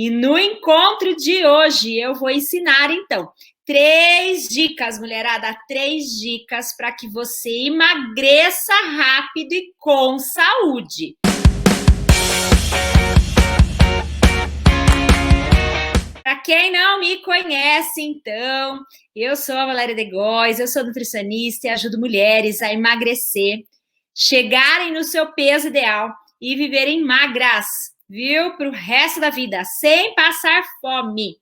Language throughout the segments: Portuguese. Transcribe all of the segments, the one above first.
E no encontro de hoje eu vou ensinar, então, 3 dicas, mulherada, 3 dicas para que você emagreça rápido e com saúde. Para quem não me conhece, então, eu sou a Valéria de Góes, eu sou nutricionista e ajudo mulheres a emagrecer, chegarem no seu peso ideal e viverem magras, viu? Para o resto da vida, sem passar fome.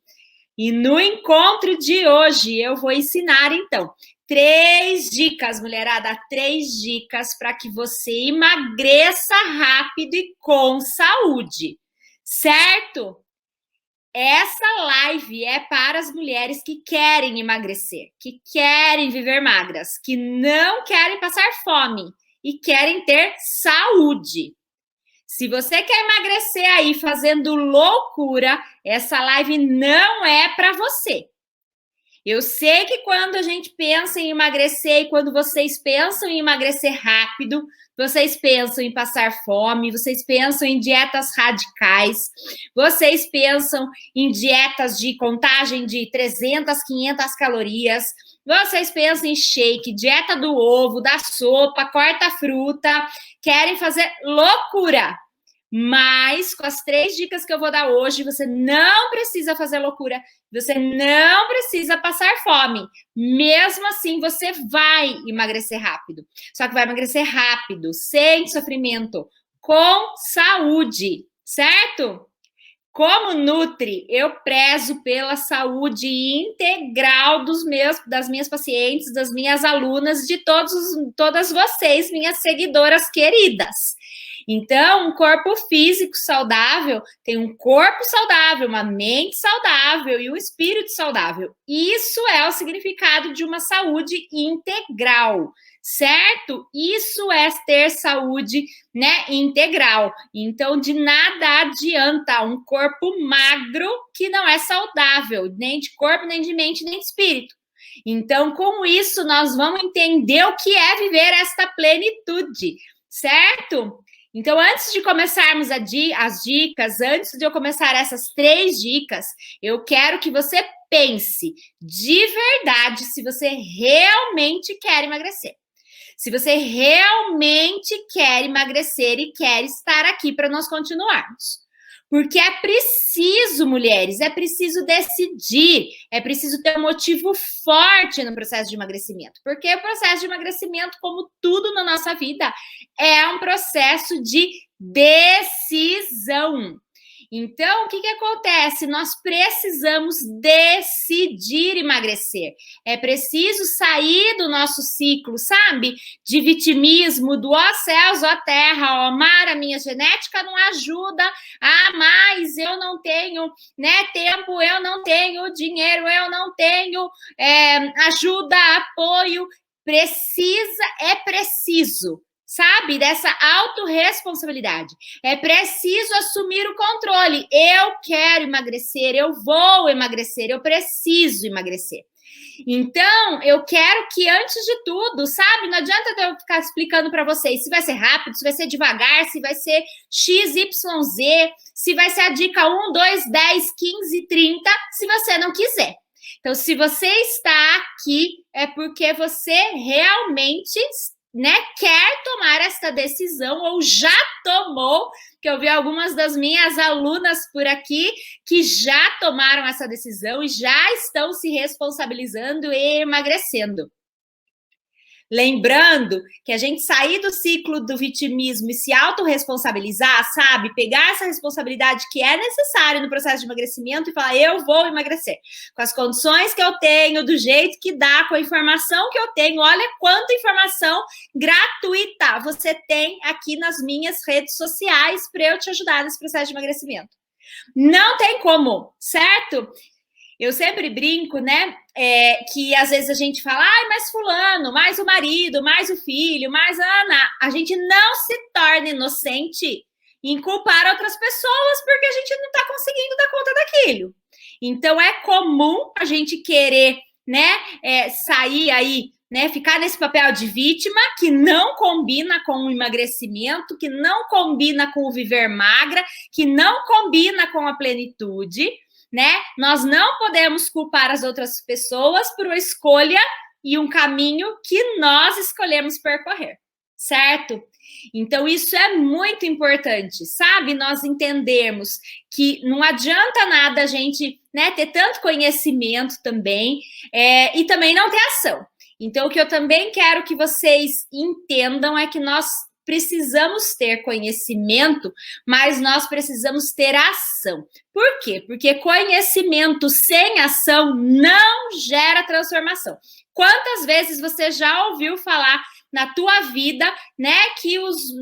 E no encontro de hoje eu vou ensinar, então, 3 dicas, mulherada, 3 dicas para que você emagreça rápido e com saúde, certo? Essa live é para as mulheres que querem emagrecer, que querem viver magras, que não querem passar fome e querem ter saúde. Se você quer emagrecer aí fazendo loucura, essa live não é para você. Eu sei que quando a gente pensa em emagrecer e quando vocês pensam em emagrecer rápido, vocês pensam em passar fome, vocês pensam em dietas radicais, vocês pensam em dietas de contagem de 300, 500 calorias, vocês pensam em shake, dieta do ovo, da sopa, corta fruta, querem fazer loucura. Mas com as 3 dicas que eu vou dar hoje, você não precisa fazer loucura, você não precisa passar fome. Mesmo assim, você vai emagrecer rápido. Só que vai emagrecer rápido, sem sofrimento, com saúde, certo? Como Nutri, eu prezo pela saúde integral das minhas pacientes, das minhas alunas, de todas vocês, minhas seguidoras queridas. Então, um corpo físico saudável tem um corpo saudável, uma mente saudável e um espírito saudável. Isso é o significado de uma saúde integral, certo? Isso é ter saúde, né, integral. Então, de nada adianta um corpo magro que não é saudável, nem de corpo, nem de mente, nem de espírito. Então, com isso, nós vamos entender o que é viver esta plenitude, certo? Então, antes de começarmos as dicas, antes de eu começar essas 3 dicas, eu quero que você pense de verdade se você realmente quer emagrecer. Se você realmente quer emagrecer e quer estar aqui para nós continuarmos. Porque é preciso, mulheres, é preciso decidir, é preciso ter um motivo forte no processo de emagrecimento. Porque o processo de emagrecimento, como tudo na nossa vida, é um processo de decisão. Então, o que acontece? Nós precisamos decidir emagrecer. É preciso sair do nosso ciclo, sabe? De vitimismo, do ó céus, ó terra, ó mar, a minha genética não ajuda. Ah, mas eu não tenho, né, tempo, eu não tenho dinheiro, eu não tenho ajuda, apoio. É preciso, sabe, dessa autorresponsabilidade. É preciso assumir o controle. Eu quero emagrecer, eu vou emagrecer, eu preciso emagrecer. Então, eu quero que, antes de tudo, sabe, não adianta eu ficar explicando para vocês se vai ser rápido, se vai ser devagar, se vai ser XYZ, se vai ser a dica 1, 2, 10, 15, 30, se você não quiser. Então, se você está aqui, é porque você realmente, né, quer tomar esta decisão ou já tomou, que eu vi algumas das minhas alunas por aqui que já tomaram essa decisão e já estão se responsabilizando e emagrecendo. Lembrando que a gente sair do ciclo do vitimismo e se autorresponsabilizar, sabe? Pegar essa responsabilidade que é necessária no processo de emagrecimento e falar, eu vou emagrecer. Com as condições que eu tenho, do jeito que dá, com a informação que eu tenho. Olha quanta informação gratuita você tem aqui nas minhas redes sociais para eu te ajudar nesse processo de emagrecimento. Não tem como, certo? Eu sempre brinco, né, que às vezes a gente fala, mais fulano, mais o marido, mais o filho, mais a Ana. A gente não se torna inocente em culpar outras pessoas porque a gente não está conseguindo dar conta daquilo. Então, é comum a gente querer, né, sair aí né? Ficar nesse papel de vítima que não combina com o emagrecimento, que não combina com o viver magra, que não combina com a plenitude, né? Nós não podemos culpar as outras pessoas por uma escolha e um caminho que nós escolhemos percorrer, certo? Então, isso é muito importante, sabe? Nós entendermos que não adianta nada a gente, né, ter tanto conhecimento também, e também não ter ação. Então, o que eu também quero que vocês entendam é que nós precisamos ter conhecimento, mas nós precisamos ter ação. Por quê? Porque conhecimento sem ação não gera transformação. Quantas vezes você já ouviu falar na tua vida, né, que os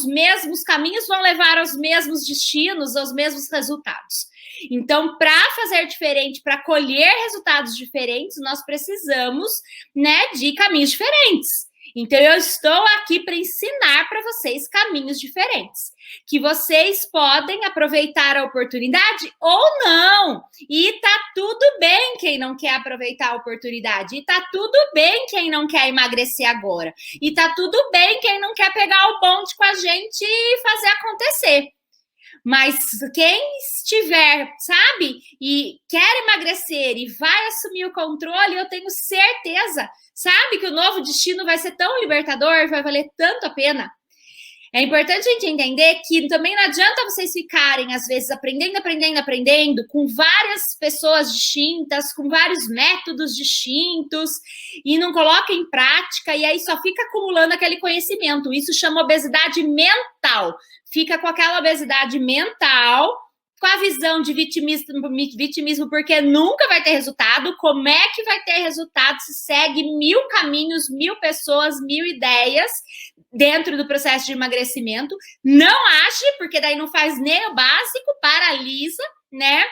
mesmos caminhos vão levar aos mesmos destinos, aos mesmos resultados? Então, para fazer diferente, para colher resultados diferentes, nós precisamos, né, de caminhos diferentes. Então, eu estou aqui para ensinar para vocês caminhos diferentes, que vocês podem aproveitar a oportunidade ou não. E tá tudo bem quem não quer aproveitar a oportunidade. E tá tudo bem quem não quer emagrecer agora. E tá tudo bem quem não quer pegar o bonde com a gente e fazer acontecer. Mas quem estiver, sabe, e quer emagrecer e vai assumir o controle, eu tenho certeza, sabe, que o novo destino vai ser tão libertador, vai valer tanto a pena. É importante a gente entender que também não adianta vocês ficarem, às vezes, aprendendo, com várias pessoas distintas, com vários métodos distintos, e não coloquem em prática, e aí só fica acumulando aquele conhecimento. Isso chama obesidade mental. Fica com aquela obesidade mental, com a visão de vitimismo, porque nunca vai ter resultado. Como é que vai ter resultado se segue 1000 caminhos, 1000 pessoas, 1000 ideias dentro do processo de emagrecimento? Não age, porque daí não faz nem o básico, paralisa, né?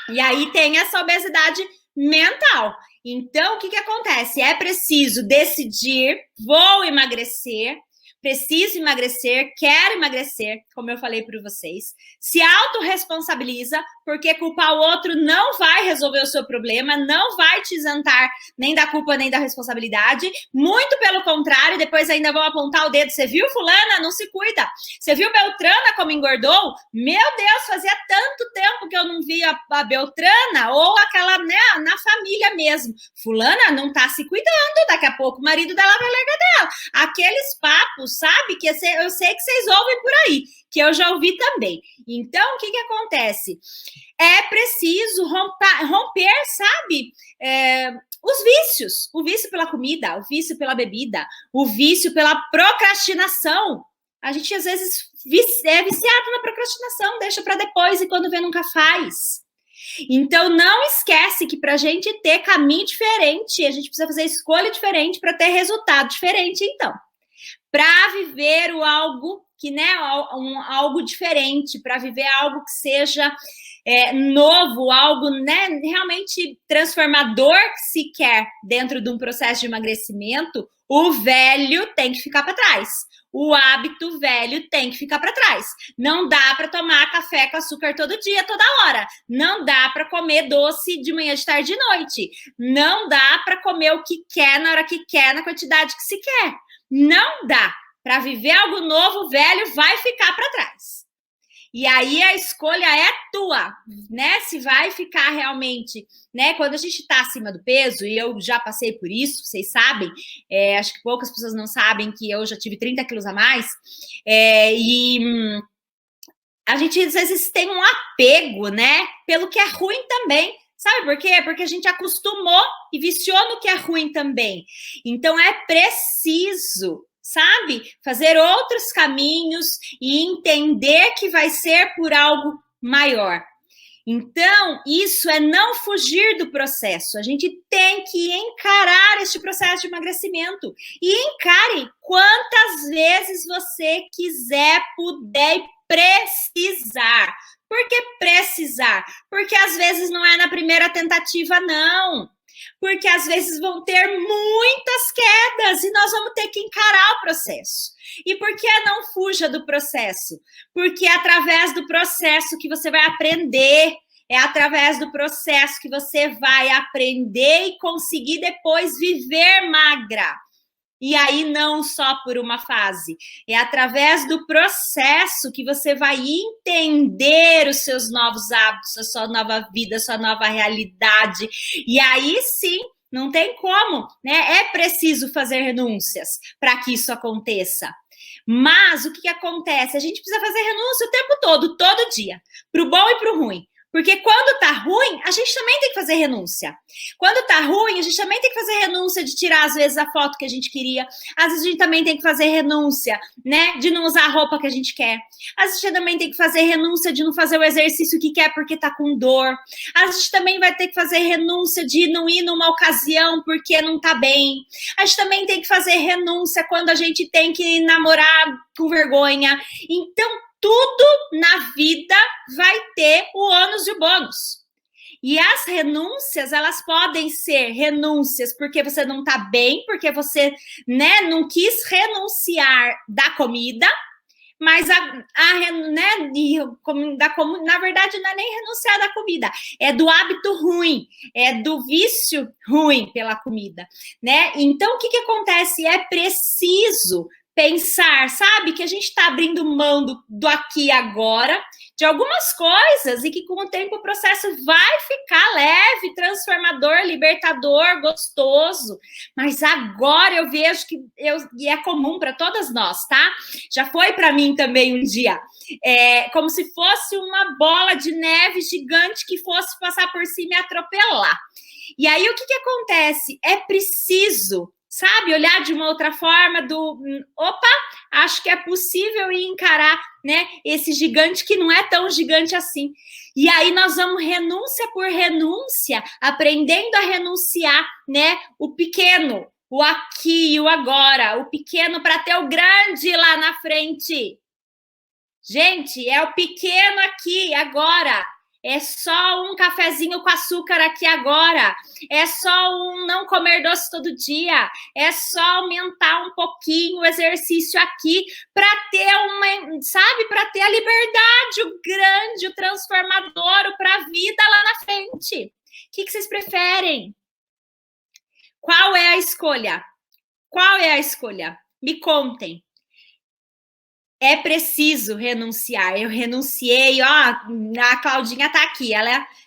E aí tem essa obesidade mental. Então, o que acontece? É preciso decidir, vou emagrecer, preciso emagrecer, quero emagrecer, como eu falei para vocês. Se autorresponsabiliza, porque culpar o outro não vai resolver o seu problema, não vai te isentar nem da culpa, nem da responsabilidade. Muito pelo contrário, depois ainda vão apontar o dedo. Você viu fulana? Não se cuida. Você viu Beltrana como engordou? Meu Deus, fazia tanto tempo que eu não via a Beltrana, ou aquela, né, na família mesmo. Fulana não tá se cuidando, daqui a pouco o marido dela vai largar dela. Aqueles papos, sabe, que eu sei que vocês ouvem por aí, que eu já ouvi também. Então, o que acontece? É preciso romper, sabe, os vícios. O vício pela comida, o vício pela bebida, o vício pela procrastinação. A gente, às vezes, é viciado na procrastinação, deixa para depois e quando vê, nunca faz. Então, não esquece que para a gente ter caminho diferente, a gente precisa fazer escolha diferente para ter resultado diferente, então. Para viver algo que, né, algo diferente, para viver algo que seja novo, algo, né, realmente transformador que se quer dentro de um processo de emagrecimento, o velho tem que ficar para trás. O hábito velho tem que ficar para trás. Não dá para tomar café com açúcar todo dia, toda hora. Não dá para comer doce de manhã, de tarde e de noite. Não dá para comer o que quer na hora que quer, na quantidade que se quer. Não dá. Para viver algo novo, velho vai ficar para trás. E aí a escolha é tua, né? Se vai ficar realmente, né? Quando a gente está acima do peso, e eu já passei por isso, vocês sabem, acho que poucas pessoas não sabem que eu já tive 30 quilos a mais, e a gente às vezes tem um apego, né? Pelo que é ruim também. Sabe por quê? Porque a gente acostumou e viciou no que é ruim também. Então é preciso, sabe, fazer outros caminhos e entender que vai ser por algo maior. Então, isso é não fugir do processo. A gente tem que encarar este processo de emagrecimento. E encare quantas vezes você quiser, puder e precisar. Por que precisar? Porque às vezes não é na primeira tentativa, não. Porque às vezes vão ter muitas quedas e nós vamos ter que encarar o processo. E por que não fuja do processo? Porque é através do processo que você vai aprender, É através do processo que você vai aprender e conseguir depois viver magra. E aí não só por uma fase, é através do processo que você vai entender os seus novos hábitos, a sua nova vida, a sua nova realidade. E aí sim, não tem como, né? É preciso fazer renúncias para que isso aconteça. Mas o que acontece? A gente precisa fazer renúncia o tempo todo dia, para o bom e para o ruim. Porque quando tá ruim, a gente também tem que fazer renúncia. Quando tá ruim, a gente também tem que fazer renúncia de tirar, às vezes, a foto que a gente queria. Às vezes, a gente também tem que fazer renúncia, né? De não usar a roupa que a gente quer. Às vezes, a gente também tem que fazer renúncia de não fazer o exercício que quer porque tá com dor. Às vezes, a gente também vai ter que fazer renúncia de não ir numa ocasião porque não tá bem. A gente também tem que fazer renúncia quando a gente tem que namorar com vergonha. Então, tudo na vida vai ter o ônus e o bônus. E as renúncias, elas podem ser renúncias porque você não tá bem, porque você, né, não quis renunciar da comida, mas na verdade não é nem renunciar da comida, é do hábito ruim, é do vício ruim pela comida, né? Então, o que acontece? É preciso pensar, sabe, que a gente está abrindo mão do aqui e agora, de algumas coisas, e que com o tempo o processo vai ficar leve, transformador, libertador, gostoso. Mas agora eu vejo e é comum para todas nós, tá? Já foi para mim também um dia. Como se fosse uma bola de neve gigante que fosse passar por cima e atropelar. E aí, o que acontece? É preciso, sabe, olhar de uma outra forma opa, acho que é possível ir encarar, né, esse gigante que não é tão gigante assim. E aí nós vamos renúncia por renúncia, aprendendo a renunciar, né, o pequeno, o aqui e o agora, o pequeno para ter o grande lá na frente. Gente, é o pequeno aqui, agora. É só um cafezinho com açúcar aqui agora. É só um não comer doce todo dia. É só aumentar um pouquinho o exercício aqui para ter para ter a liberdade, o grande, o transformador, para a vida lá na frente. O que vocês preferem? Qual é a escolha? Qual é a escolha? Me contem. É preciso renunciar. Eu renunciei, ó, a Claudinha tá aqui.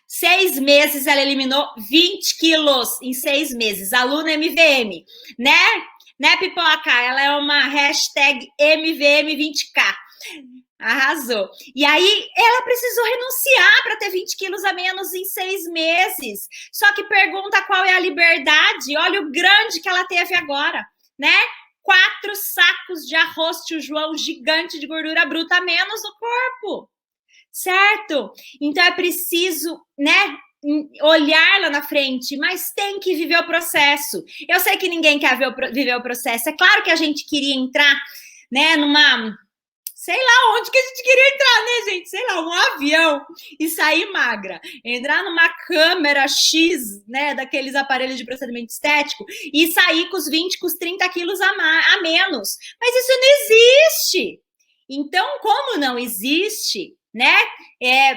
6 meses, ela eliminou 20 quilos em 6 meses. Aluna MVM, né, Pipoca? Ela é uma hashtag MVM20K. Arrasou. E aí, ela precisou renunciar para ter 20 quilos a menos em 6 meses. Só que pergunta qual é a liberdade. Olha o grande que ela teve agora, né? 4 sacos de arroz tio João gigante de gordura bruta a menos no corpo, certo? Então é preciso, né, olhar lá na frente, mas tem que viver o processo. Eu sei que ninguém quer viver o processo. É claro que a gente queria entrar, né, sei lá onde que a gente queria entrar, né, gente? Sei lá, um avião e sair magra. Entrar numa câmera X, né, daqueles aparelhos de procedimento estético e sair com os 20, com os 30 quilos a menos. Mas isso não existe. Então, como não existe, né?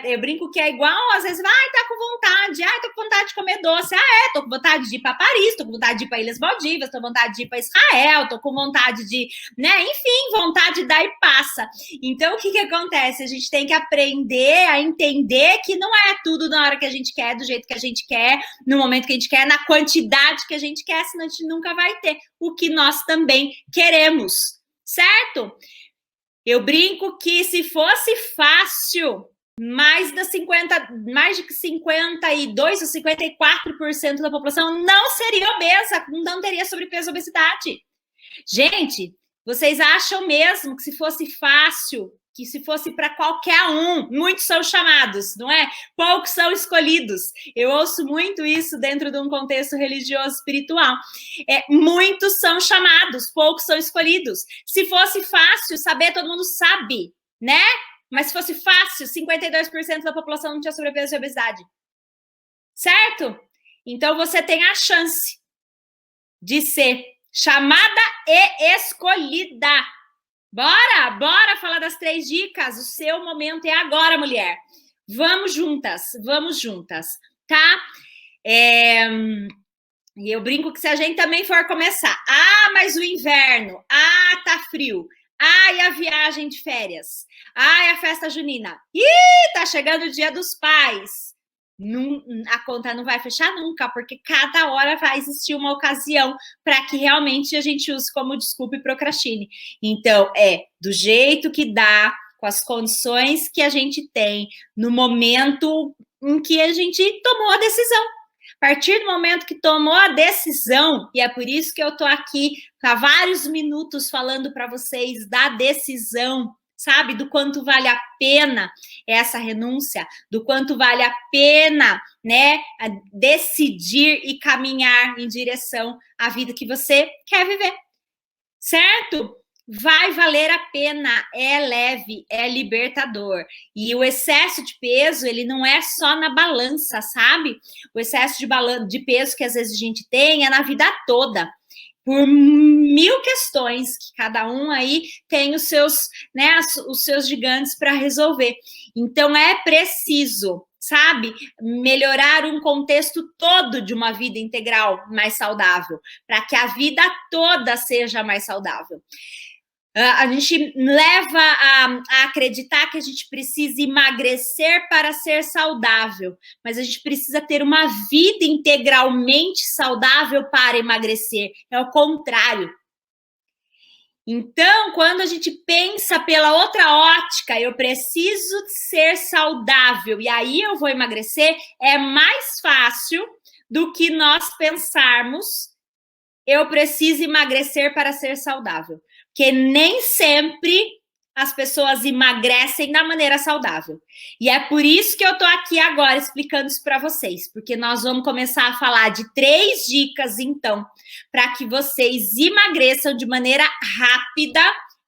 Eu brinco que é igual, às vezes, tá com vontade, tô com vontade de comer doce, tô com vontade de ir para Paris, tô com vontade de ir para Ilhas Maldivas, tô com vontade de ir para Israel, tô com vontade de, né? Enfim, vontade dá e passa. Então, o que acontece? A gente tem que aprender a entender que não é tudo na hora que a gente quer, do jeito que a gente quer, no momento que a gente quer, na quantidade que a gente quer, senão a gente nunca vai ter o que nós também queremos, certo? Eu brinco que se fosse fácil, mais de 52 ou 54% da população não seria obesa, não teria sobrepeso e obesidade. Gente, vocês acham mesmo que se fosse fácil, que se fosse para qualquer um, muitos são chamados, não é? Poucos são escolhidos. Eu ouço muito isso dentro de um contexto religioso espiritual. Muitos são chamados, poucos são escolhidos. Se fosse fácil, saber, todo mundo sabe, né? Mas se fosse fácil, 52% da população não tinha sobrepeso e obesidade. Certo? Então, você tem a chance de ser chamada e escolhida. Bora falar das 3 dicas. O seu momento é agora, mulher. Vamos juntas, tá? E eu brinco que se a gente também for começar, mas o inverno, tá frio, e a viagem de férias, a festa junina, tá chegando o Dia dos Pais, a conta não vai fechar nunca, porque cada hora vai existir uma ocasião para que realmente a gente use como desculpa e procrastine. Então, do jeito que dá, com as condições que a gente tem, no momento em que a gente tomou a decisão. A partir do momento que tomou a decisão, e é por isso que eu estou aqui há vários minutos falando para vocês da decisão, sabe? Do quanto vale a pena essa renúncia, do quanto vale a pena, né, decidir e caminhar em direção à vida que você quer viver, certo? Vai valer a pena, é leve, é libertador. E o excesso de peso, ele não é só na balança, sabe? O excesso de peso que às vezes a gente tem é na vida toda. Por 1000 questões, que cada um aí tem os seus, né, os seus gigantes para resolver. Então, é preciso, sabe, melhorar um contexto todo de uma vida integral mais saudável, para que a vida toda seja mais saudável. A gente leva a acreditar que a gente precisa emagrecer para ser saudável, mas a gente precisa ter uma vida integralmente saudável para emagrecer. É o contrário. Então, quando a gente pensa pela outra ótica, eu preciso ser saudável e aí eu vou emagrecer, é mais fácil do que nós pensarmos eu preciso emagrecer para ser saudável. Porque nem sempre as pessoas emagrecem da maneira saudável. E é por isso que eu tô aqui agora explicando isso para vocês, porque nós vamos começar a falar de 3 dicas, então, para que vocês emagreçam de maneira rápida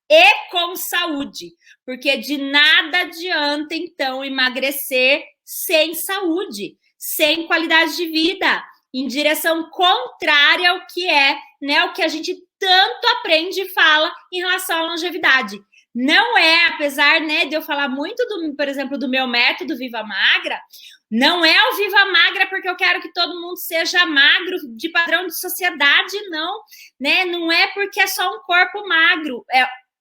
e com saúde. Porque de nada adianta, então, emagrecer sem saúde, sem qualidade de vida, em direção contrária ao que é, né, o que a gente tanto aprende e fala em relação à longevidade. Não é, apesar, né, de eu falar muito, por exemplo, do meu método Viva Magra, não é o Viva Magra porque eu quero que todo mundo seja magro de padrão de sociedade, não, né? Não é porque é só um corpo magro,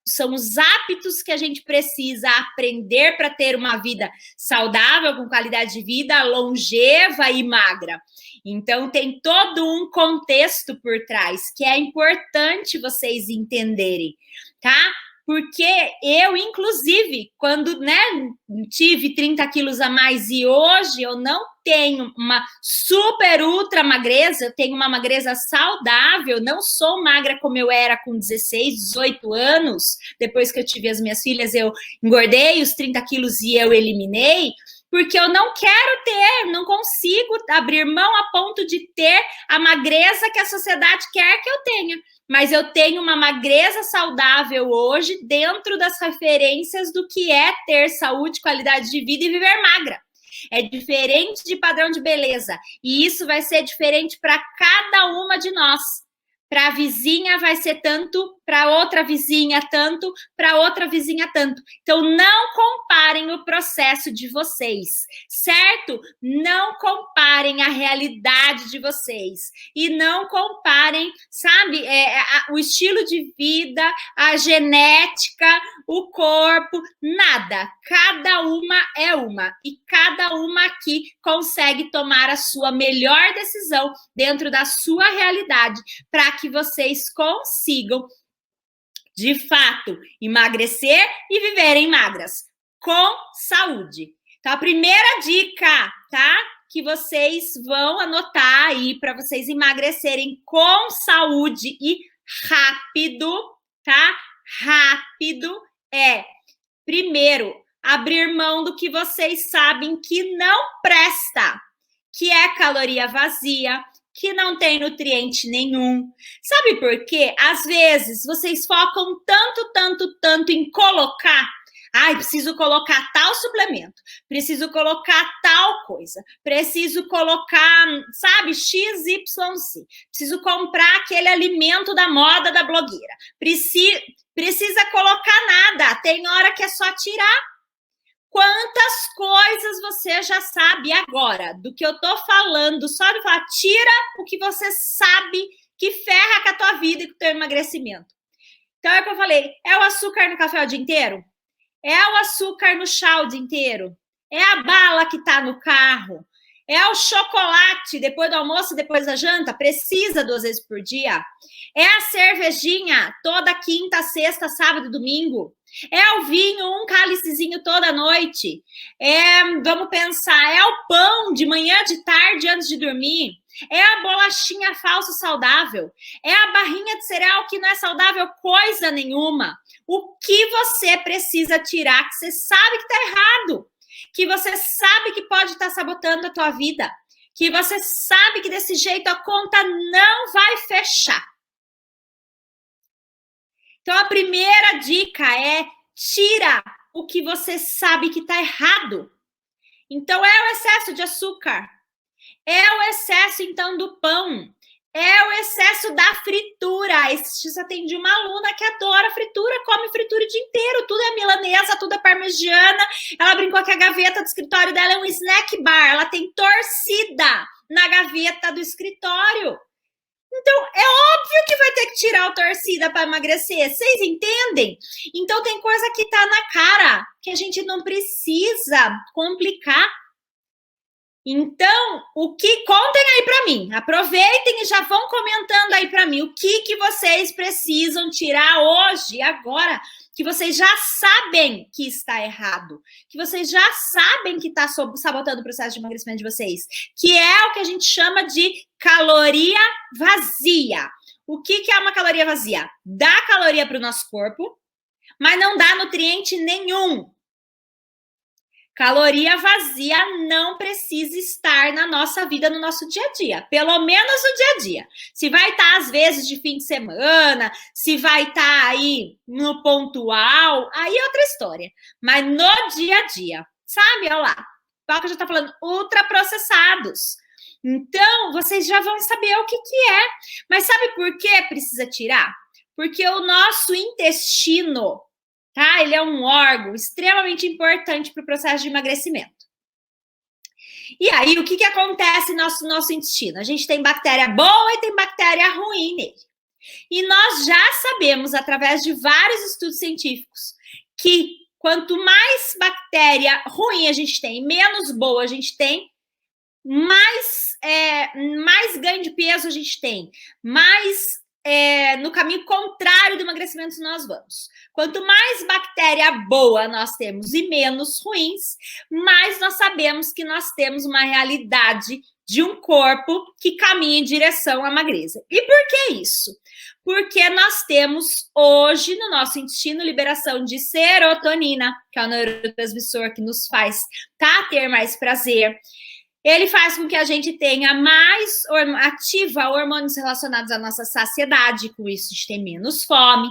são os hábitos que a gente precisa aprender para ter uma vida saudável, com qualidade de vida, longeva e magra. Então, tem todo um contexto por trás que é importante vocês entenderem, tá? Porque eu, inclusive, quando, né, tive 30 quilos a mais e hoje eu não tenho uma super ultra magreza, eu tenho uma magreza saudável, não sou magra como eu era com 16, 18 anos, depois que eu tive as minhas filhas, eu engordei os 30 quilos e eu eliminei, porque eu não quero ter, não consigo abrir mão a ponto de ter a magreza que a sociedade quer que eu tenha. Mas eu tenho uma magreza saudável hoje dentro das referências do que é ter saúde, qualidade de vida e viver magra. É diferente de padrão de beleza. E isso vai ser diferente para cada uma de nós. Para a vizinha vai ser tanto, para outra vizinha tanto, para outra vizinha tanto. Então, não comparem o processo de vocês, certo? Não comparem a realidade de vocês. E não comparem, sabe, o estilo de vida, a genética, o corpo, nada. Cada uma é uma. E cada uma aqui consegue tomar a sua melhor decisão dentro da sua realidade para que vocês consigam, de fato, emagrecer e viverem magras, com saúde. Então, a primeira dica, tá? Que vocês vão anotar aí para vocês emagrecerem com saúde e rápido, tá? Rápido primeiro, abrir mão do que vocês sabem que não presta, que é caloria vazia, que não tem nutriente nenhum. Sabe por quê? Às vezes, vocês focam tanto em colocar. Preciso colocar tal suplemento, preciso colocar tal coisa, preciso colocar, sabe, XYZ, preciso comprar aquele alimento da moda da blogueira, precisa colocar nada, tem hora que é só tirar. Quantas coisas você já sabe agora do que eu tô falando? Só de falar, tira o que você sabe que ferra com a tua vida e com o teu emagrecimento. Então, é o que eu falei, é o açúcar no café o dia inteiro? É o açúcar no chá o dia inteiro? É a bala que tá no carro? É o chocolate depois do almoço, depois da janta? Precisa 2 vezes por dia? É a cervejinha toda quinta, sexta, sábado e domingo? É o vinho, um cálicezinho toda noite? Vamos pensar, é o pão de manhã, de tarde, antes de dormir? É a bolachinha falso saudável? É a barrinha de cereal que não é saudável coisa nenhuma? O que você precisa tirar que você sabe que está errado? Que você sabe que pode estar sabotando a tua vida? Que você sabe que desse jeito a conta não vai fechar? Então, a primeira dica é tira o que você sabe que está errado. Então, é o excesso de açúcar. É o excesso, então, do pão. É o excesso da fritura. Esses dias atendi uma aluna que adora fritura, come fritura o dia inteiro. Tudo é milanesa, tudo é parmegiana. Ela brincou que a gaveta do escritório dela é um snack bar. Ela tem torcida na gaveta do escritório. Então, é óbvio que vai ter que tirar a torcida para emagrecer. Vocês entendem? Então, tem coisa que tá na cara que a gente não precisa complicar. Então, contem aí para mim. Aproveitem e já vão comentando aí para mim. O que vocês precisam tirar hoje, agora, que vocês já sabem que está errado. Que vocês já sabem que está sabotando o processo de emagrecimento de vocês. Que é o que a gente chama de caloria vazia. O que é uma caloria vazia? Dá caloria para o nosso corpo, mas não dá nutriente nenhum. Caloria vazia não precisa estar na nossa vida, no nosso dia a dia. Pelo menos no dia a dia. Se vai estar, às vezes, de fim de semana, se vai estar aí no pontual, aí é outra história. Mas no dia a dia, sabe? Olha lá. O Paulo já está falando ultraprocessados. Então, vocês já vão saber o que é. Mas sabe por que precisa tirar? Porque o nosso intestino, tá? Ele é um órgão extremamente importante para o processo de emagrecimento. E aí, o que acontece no nosso intestino? A gente tem bactéria boa e tem bactéria ruim nele. E nós já sabemos, através de vários estudos científicos, que quanto mais bactéria ruim a gente tem, menos boa a gente tem, mais ganho de peso a gente tem, mais no caminho contrário do emagrecimento nós vamos. Quanto mais bactéria boa nós temos e menos ruins, mais nós sabemos que nós temos uma realidade de um corpo que caminha em direção à magreza. E por que isso? Porque nós temos hoje no nosso intestino liberação de serotonina, que é o neurotransmissor que nos faz ter mais prazer. Ele faz com que a gente tenha mais ativa hormônios relacionados à nossa saciedade, com isso a gente tem menos fome.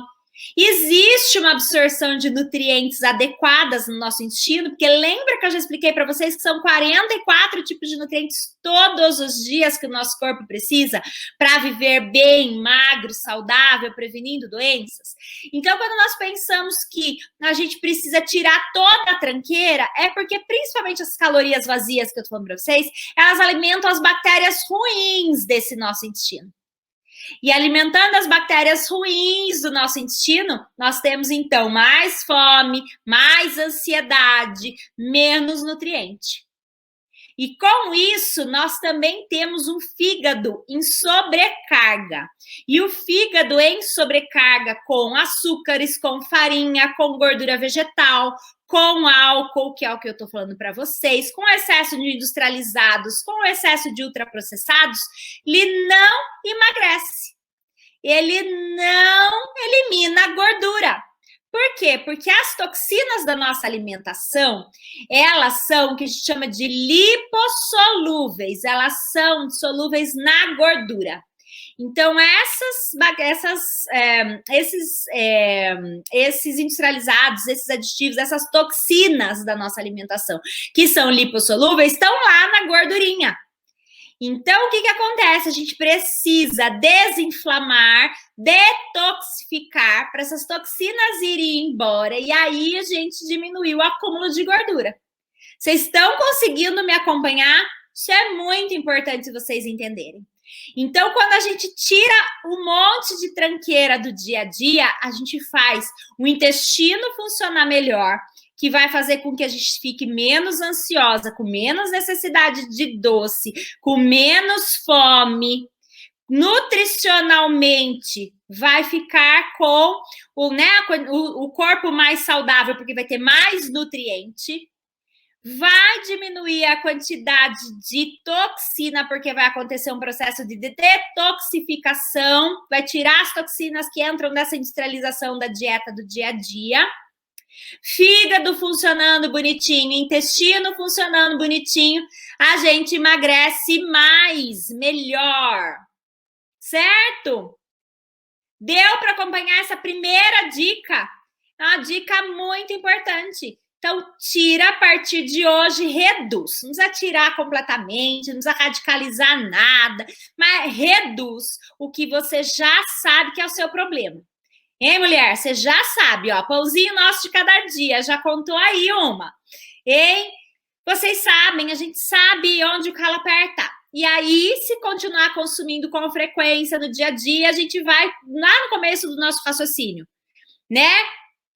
Existe uma absorção de nutrientes adequadas no nosso intestino, porque lembra que eu já expliquei para vocês que são 44 tipos de nutrientes todos os dias que o nosso corpo precisa para viver bem, magro, saudável, prevenindo doenças? Então, quando nós pensamos que a gente precisa tirar toda a tranqueira, é porque principalmente as calorias vazias que eu tô falando para vocês, elas alimentam as bactérias ruins desse nosso intestino. E alimentando as bactérias ruins do nosso intestino, nós temos, então, mais fome, mais ansiedade, menos nutriente. E com isso, nós também temos um fígado em sobrecarga. E o fígado em sobrecarga com açúcares, com farinha, com gordura vegetal, com álcool, que é o que eu estou falando para vocês, com excesso de industrializados, com excesso de ultraprocessados, ele não emagrece. Ele não elimina a gordura. Por quê? Porque as toxinas da nossa alimentação, elas são o que a gente chama de lipossolúveis, elas são solúveis na gordura. Então, esses industrializados, esses aditivos, essas toxinas da nossa alimentação, que são lipossolúveis, estão lá na gordurinha. Então, o que acontece? A gente precisa desinflamar, detoxificar para essas toxinas irem embora e aí a gente diminuir o acúmulo de gordura. Vocês estão conseguindo me acompanhar? Isso é muito importante vocês entenderem. Então, quando a gente tira um monte de tranqueira do dia a dia, a gente faz o intestino funcionar melhor, que vai fazer com que a gente fique menos ansiosa, com menos necessidade de doce, com menos fome. Nutricionalmente, vai ficar com o corpo mais saudável, porque vai ter mais nutriente. Vai diminuir a quantidade de toxina, porque vai acontecer um processo de detoxificação, vai tirar as toxinas que entram nessa industrialização da dieta do dia a dia. Fígado funcionando bonitinho, intestino funcionando bonitinho, a gente emagrece mais, melhor, certo? Deu para acompanhar essa primeira dica? É uma dica muito importante. Então, tira a partir de hoje, reduz. Não precisa tirar completamente, não precisa radicalizar nada, mas reduz o que você já sabe que é o seu problema. Hein, mulher? Você já sabe, ó, pãozinho nosso de cada dia, já contou aí uma. Hein? Vocês sabem, a gente sabe onde o calo aperta. E aí, se continuar consumindo com frequência no dia a dia, a gente vai lá no começo do nosso raciocínio, né?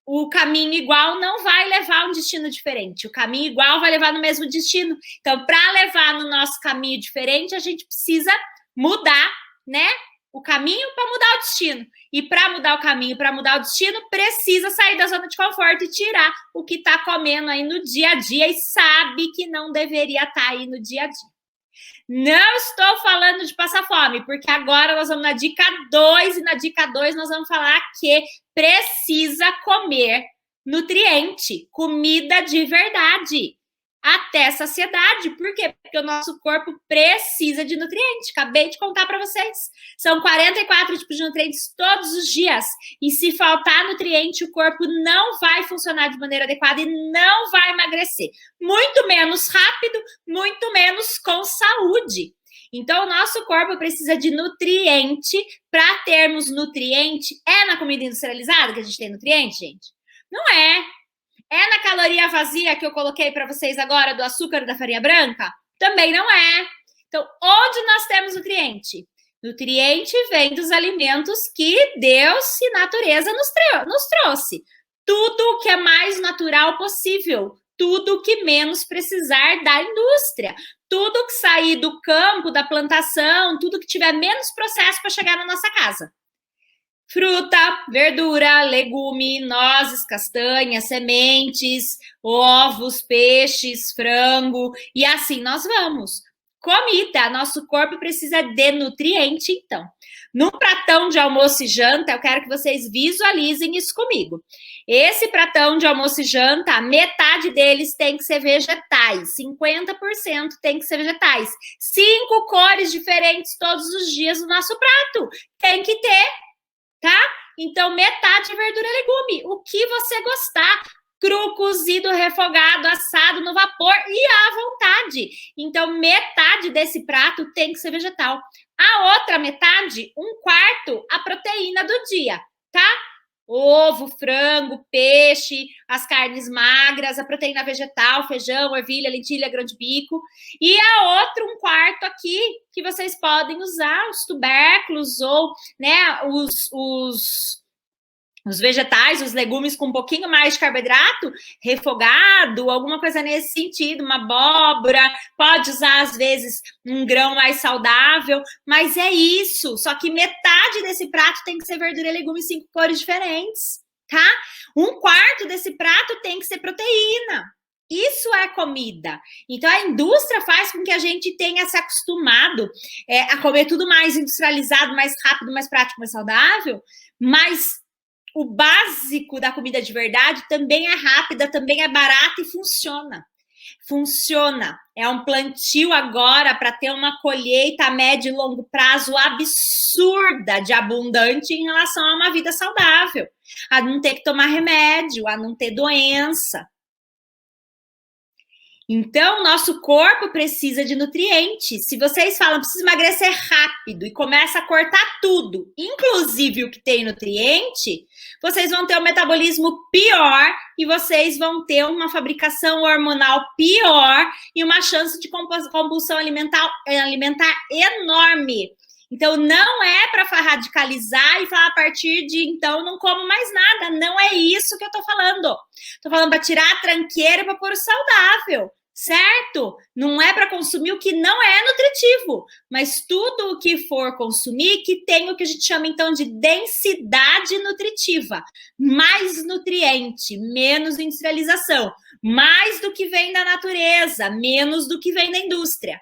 O caminho igual não vai levar a um destino diferente. O caminho igual vai levar no mesmo destino. Então, para levar no nosso caminho diferente, a gente precisa mudar, né? O caminho para mudar o destino. E para mudar o caminho, para mudar o destino, precisa sair da zona de conforto e tirar o que está comendo aí no dia a dia e sabe que não deveria estar aí no dia a dia. Não estou falando de passar fome, porque agora nós vamos na dica 2, e na dica 2 nós vamos falar que precisa comer nutriente, comida de verdade, até saciedade. Por quê? Porque o nosso corpo precisa de nutriente. Acabei de contar para vocês. São 44 tipos de nutrientes todos os dias. E se faltar nutriente, o corpo não vai funcionar de maneira adequada e não vai emagrecer. Muito menos rápido, muito menos com saúde. Então, o nosso corpo precisa de nutriente. Para termos nutriente, é na comida industrializada que a gente tem nutriente, gente? Não é. É na caloria vazia que eu coloquei para vocês agora do açúcar da farinha branca? Também não é. Então, onde nós temos nutriente? Nutriente vem dos alimentos que Deus e natureza nos trouxe. Tudo o que é mais natural possível. Tudo que menos precisar da indústria. Tudo que sair do campo, da plantação, tudo que tiver menos processo para chegar na nossa casa. Fruta, verdura, legume, nozes, castanhas, sementes, ovos, peixes, frango, e assim nós vamos. Comida, nosso corpo precisa de nutriente, então. No pratão de almoço e janta, eu quero que vocês visualizem isso comigo. Esse pratão de almoço e janta, metade deles tem que ser vegetais, 50% tem que ser vegetais. 5 cores diferentes todos os dias no nosso prato. Tem que ter, tá? Então, metade verdura e legume. O que você gostar. Cru, cozido, refogado, assado no vapor e à vontade. Então, metade desse prato tem que ser vegetal. A outra metade, 1/4, a proteína do dia, tá? Ovo, frango, peixe, as carnes magras, a proteína vegetal, feijão, ervilha, lentilha, grão de bico. E a outra, 1/4 aqui, que vocês podem usar, os tubérculos ou, né, os vegetais, os legumes com um pouquinho mais de carboidrato, refogado, alguma coisa nesse sentido, uma abóbora, pode usar, às vezes, um grão mais saudável, mas é isso, só que metade desse prato tem que ser verdura e legume, 5 cores diferentes, tá? 1/4 desse prato tem que ser proteína. Isso é comida. Então, a indústria faz com que a gente tenha se acostumado a comer tudo mais industrializado, mais rápido, mais prático, mais saudável, mas o básico da comida de verdade também é rápida, também é barata e funciona. Funciona. É um plantio agora para ter uma colheita a médio e longo prazo absurda de abundante em relação a uma vida saudável. A não ter que tomar remédio, a não ter doença. Então, nosso corpo precisa de nutrientes. Se vocês falam, preciso emagrecer rápido e começa a cortar tudo, inclusive o que tem nutriente, vocês vão ter um metabolismo pior e vocês vão ter uma fabricação hormonal pior e uma chance de compulsão alimentar enorme. Então, não é para radicalizar e falar a partir de então não como mais nada. Não é isso que eu estou falando. Estou falando para tirar a tranqueira para pôr o saudável, certo? Não é para consumir o que não é nutritivo, mas tudo o que for consumir que tem o que a gente chama então de densidade nutritiva. Mais nutriente, menos industrialização. Mais do que vem da natureza, menos do que vem da indústria.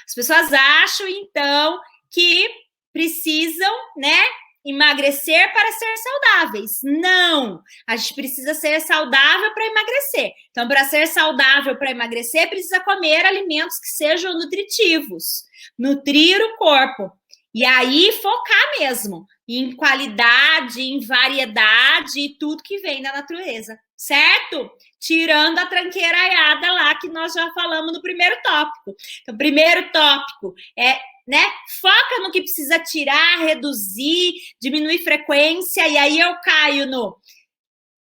As pessoas acham, então, que precisam, né, emagrecer para ser saudáveis. Não, a gente precisa ser saudável para emagrecer. Então, para ser saudável para emagrecer, precisa comer alimentos que sejam nutritivos, nutrir o corpo. E aí, focar mesmo em qualidade, em variedade e tudo que vem da natureza, certo? Tirando a tranqueiraiada lá que nós já falamos no primeiro tópico. Então, o primeiro tópico é, né, foca no que precisa tirar, reduzir, diminuir frequência, e aí eu caio no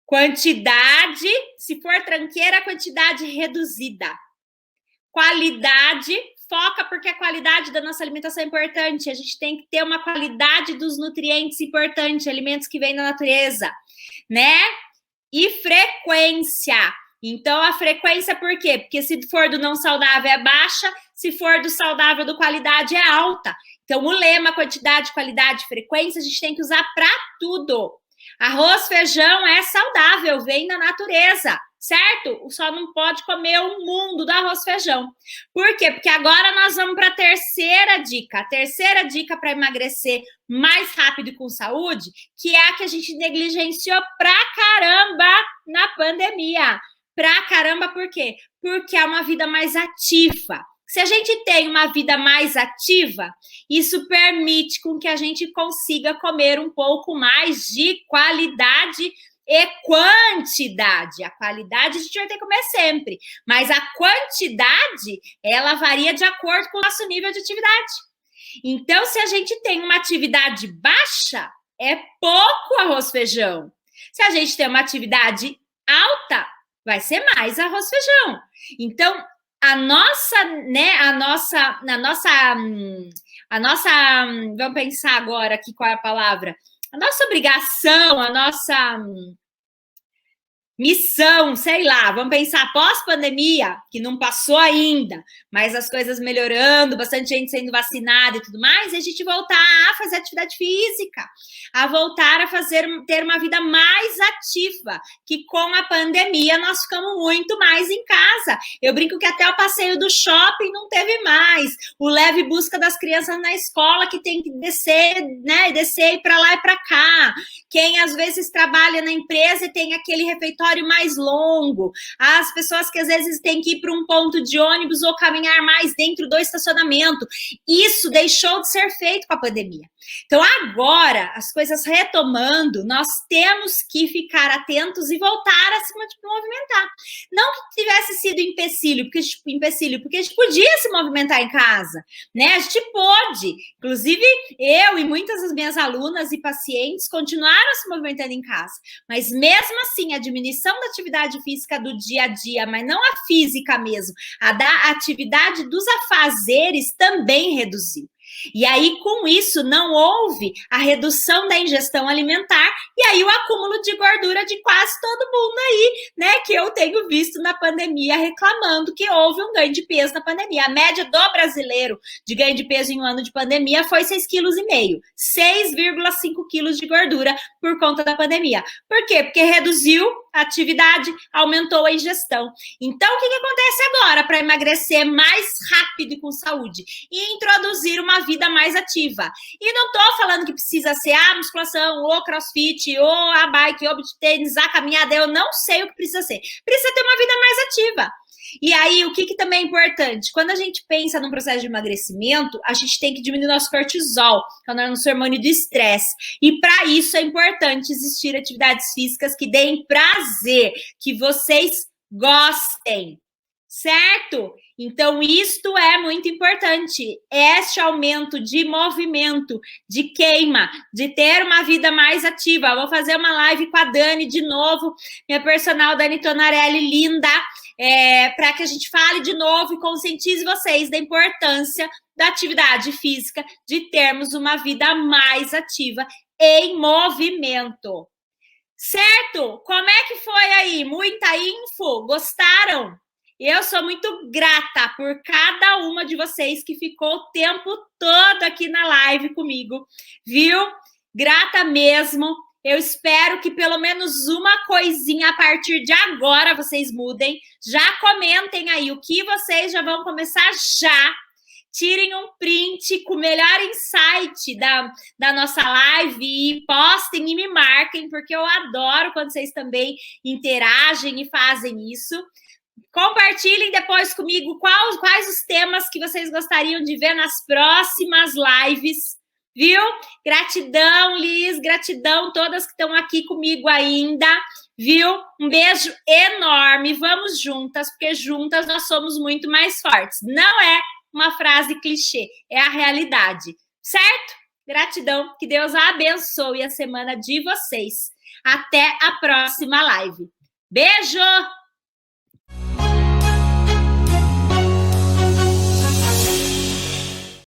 quantidade, se for tranqueira, quantidade reduzida. Qualidade, foca porque a qualidade da nossa alimentação é importante, a gente tem que ter uma qualidade dos nutrientes importante, alimentos que vêm da natureza, né? E frequência. Então, a frequência por quê? Porque se for do não saudável é baixa, se for do saudável do qualidade é alta. Então, o lema quantidade, qualidade, frequência, a gente tem que usar para tudo. Arroz, feijão é saudável, vem da natureza, certo? Só não pode comer o mundo do arroz, feijão. Por quê? Porque agora nós vamos para a terceira dica. A terceira dica para emagrecer mais rápido e com saúde, que é a que a gente negligenciou pra caramba na pandemia. Pra caramba, por quê? Porque é uma vida mais ativa. Se a gente tem uma vida mais ativa, isso permite com que a gente consiga comer um pouco mais de qualidade e quantidade. A qualidade a gente vai ter que comer sempre, mas a quantidade, ela varia de acordo com o nosso nível de atividade. Então, se a gente tem uma atividade baixa, é pouco arroz feijão. Se a gente tem uma atividade alta, vai ser mais arroz feijão. Então, vamos pensar agora aqui qual é a palavra. A nossa obrigação, a nossa missão, sei lá, vamos pensar pós-pandemia, que não passou ainda, mas as coisas melhorando, bastante gente sendo vacinada e tudo mais, e a gente voltar a fazer atividade física, a voltar a ter uma vida mais ativa, que com a pandemia nós ficamos muito mais em casa. Eu brinco que até o passeio do shopping não teve mais, o leve busca das crianças na escola que tem que descer, né, descer e para lá e para cá. Quem às vezes trabalha na empresa e tem aquele refeitório mais longo, as pessoas que às vezes têm que ir para um ponto de ônibus ou caminhar mais dentro do estacionamento, isso deixou de ser feito com a pandemia. Então agora, as coisas retomando, nós temos que ficar atentos e voltar a se movimentar. Não que tivesse sido empecilho, porque a gente podia se movimentar em casa, né? A gente pôde, inclusive eu e muitas das minhas alunas e pacientes continuaram se movimentando em casa, mas mesmo assim a diminuição da atividade física do dia a dia, mas não a física mesmo, a da atividade dos afazeres também reduziu. E aí, com isso, não houve a redução da ingestão alimentar e aí o acúmulo de gordura de quase todo mundo aí, né? Que eu tenho visto na pandemia reclamando que houve um ganho de peso na pandemia. A média do brasileiro de ganho de peso em um ano de pandemia foi 6,5 kg. 6,5 quilos de gordura por conta da pandemia. Por quê? Porque reduziu a atividade, aumentou a ingestão. Então, o que acontece agora para emagrecer mais rápido e com saúde? E introduzir uma vida mais ativa. E não estou falando que precisa ser a musculação, ou crossfit, ou a bike, ou tênis, a caminhada, eu não sei o que precisa ser. Precisa ter uma vida mais ativa. E aí, o que também é importante? Quando a gente pensa num processo de emagrecimento, a gente tem que diminuir nosso cortisol, que é o nosso hormônio do estresse. E para isso é importante existir atividades físicas que deem prazer, que vocês gostem, certo? Então, isto é muito importante. Este aumento de movimento, de queima, de ter uma vida mais ativa. Eu vou fazer uma live com a Dani de novo, minha personal Dani Tonarelli, linda, para que a gente fale de novo e conscientize vocês da importância da atividade física, de termos uma vida mais ativa em movimento. Certo? Como é que foi aí? Muita info? Gostaram? Eu sou muito grata por cada uma de vocês que ficou o tempo todo aqui na live comigo, viu? Grata mesmo. Eu espero que pelo menos uma coisinha a partir de agora vocês mudem. Já comentem aí o que vocês já vão começar já. Tirem um print com o melhor insight da nossa live e postem e me marquem, porque eu adoro quando vocês também interagem e fazem isso. Compartilhem depois comigo quais os temas que vocês gostariam de ver nas próximas lives, viu? Gratidão, Liz, gratidão todas que estão aqui comigo ainda, viu? Um beijo enorme, vamos juntas, porque juntas nós somos muito mais fortes. Não é uma frase clichê, é a realidade, certo? Gratidão, que Deus abençoe a semana de vocês. Até a próxima live. Beijo!